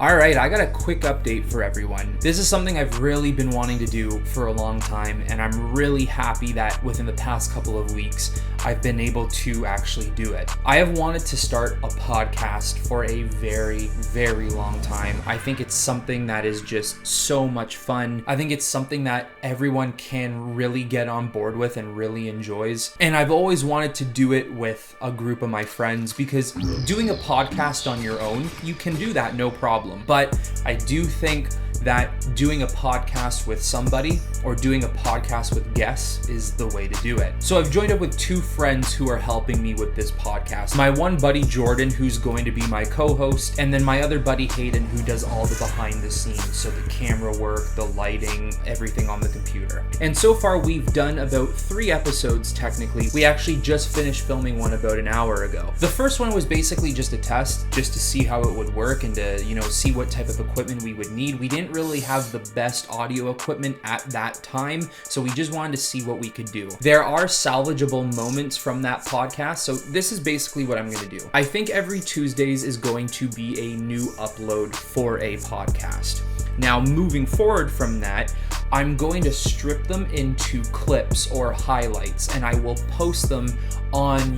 Alright, I got a quick update for everyone. This is something I've really been wanting to do for a long time, and I'm really happy that within the past couple of weeks, I've been able to actually do it. I have wanted to start a podcast for a very, very long time. I think it's something that is just so much fun. I think it's something that everyone can really get on board with and really enjoys. And I've always wanted to do it with a group of my friends because doing a podcast on your own, you can do that no problem. But I do think that doing a podcast with somebody or doing a podcast with guests is the way to do it. So I've joined up with two friends who are helping me with this podcast. My one buddy Jordan, who's going to be my co-host, and then my other buddy Hayden, who does all the behind the scenes, so the camera work, the lighting, everything on the computer. And so far we've done about 3 episodes technically. We actually just finished filming one about an hour ago. The first one was basically just a test, just to see how it would work and to, see what type of equipment we would need. We didn't really have the best audio equipment at that time, so we just wanted to see what we could do. There are salvageable moments from that podcast, so this is basically what I'm going to do. I think every Tuesdays is going to be a new upload for a podcast. Now, moving forward from that, I'm going to strip them into clips or highlights, and I will post them on,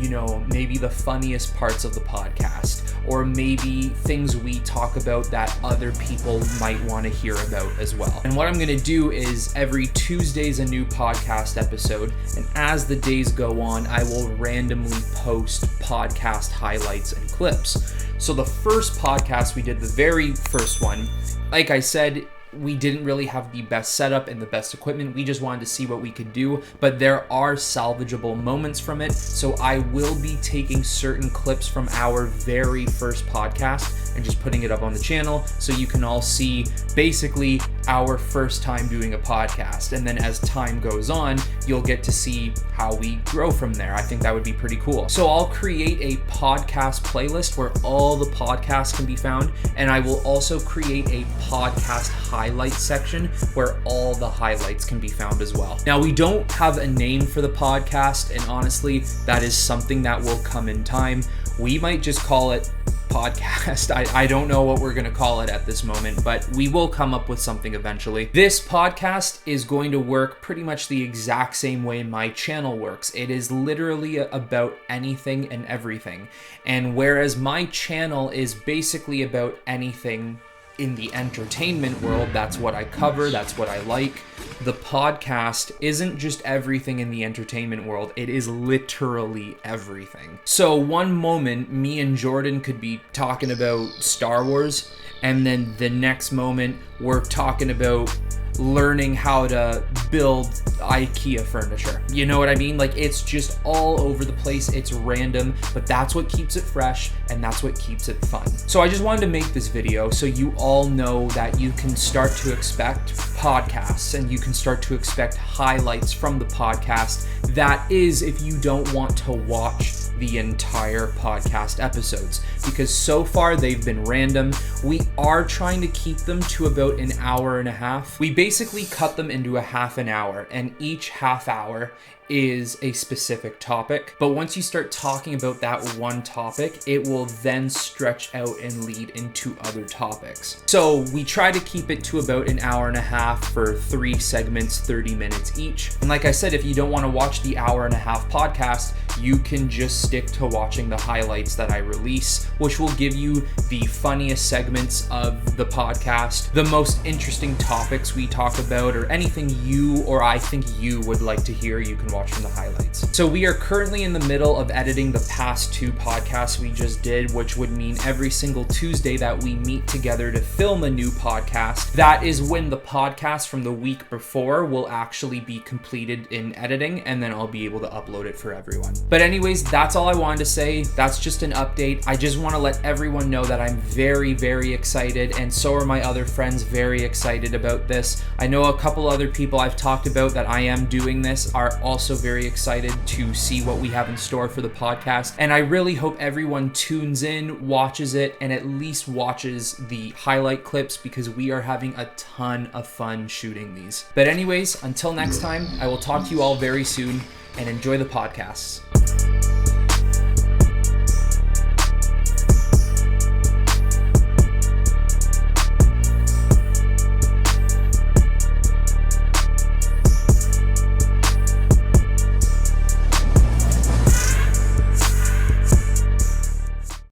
maybe the funniest parts of the podcast, or maybe things we talk about that other people might want to hear about as well. And what I'm going to do is every Tuesday's a new podcast episode, and as the days go on, I will randomly post podcast highlights and clips. So the first podcast we did, the very first one, like I said, we didn't really have the best setup and the best equipment. We just wanted to see what we could do, but there are salvageable moments from it. So I will be taking certain clips from our very first podcast and just putting it up on the channel so you can all see basically our first time doing a podcast. And then as time goes on, you'll get to see how we grow from there. I think that would be pretty cool. So I'll create a podcast playlist where all the podcasts can be found, and I will also create a podcast highlight section where all the highlights can be found as well. Now, we don't have a name for the podcast, and honestly, that is something that will come in time. We might just call it podcast. I don't know what we're going to call it at this moment, but we will come up with something eventually. This podcast is going to work pretty much the exact same way my channel works. It is literally about anything and everything. And whereas my channel is basically about anything in the entertainment world, that's what I cover, that's what I like. The podcast isn't just everything in the entertainment world, it is literally everything. So one moment, me and Jordan could be talking about Star Wars, and then the next moment, we're talking about learning how to build IKEA furniture. You know what I mean? Like, it's just all over the place. It's random, but that's what keeps it fresh and that's what keeps it fun. So I just wanted to make this video so you all know that you can start to expect podcasts and you can start to expect highlights from the podcast. That is if you don't want to watch the entire podcast episodes, because so far they've been random. We are trying to keep them to about an hour and a half. We basically cut them into a half an hour, and each half hour is a specific topic. But once you start talking about that one topic, it will then stretch out and lead into other topics. So we try to keep it to about an hour and a half for 3 segments, 30 minutes each. And like I said, if you don't want to watch the hour and a half podcast, you can just stick to watching the highlights that I release, which will give you the funniest segments of the podcast, the most interesting topics we talk about, or anything you or I think you would like to hear, you can watch from the highlights. So we are currently in the middle of editing the past 2 podcasts we just did, which would mean every single Tuesday that we meet together to film a new podcast, that is when the podcast from the week before will actually be completed in editing, and then I'll be able to upload it for everyone. But anyways, that's all I wanted to say. That's just an update. I just want to let everyone know that I'm very, very excited, and so are my other friends very excited about this. I know a couple other people I've talked about that I am doing this are also very excited to see what we have in store for the podcast, and I really hope everyone tunes in, watches it, and at least watches the highlight clips, because we are having a ton of fun shooting these. But anyways, until next time, I will talk to you all very soon, and enjoy the podcasts.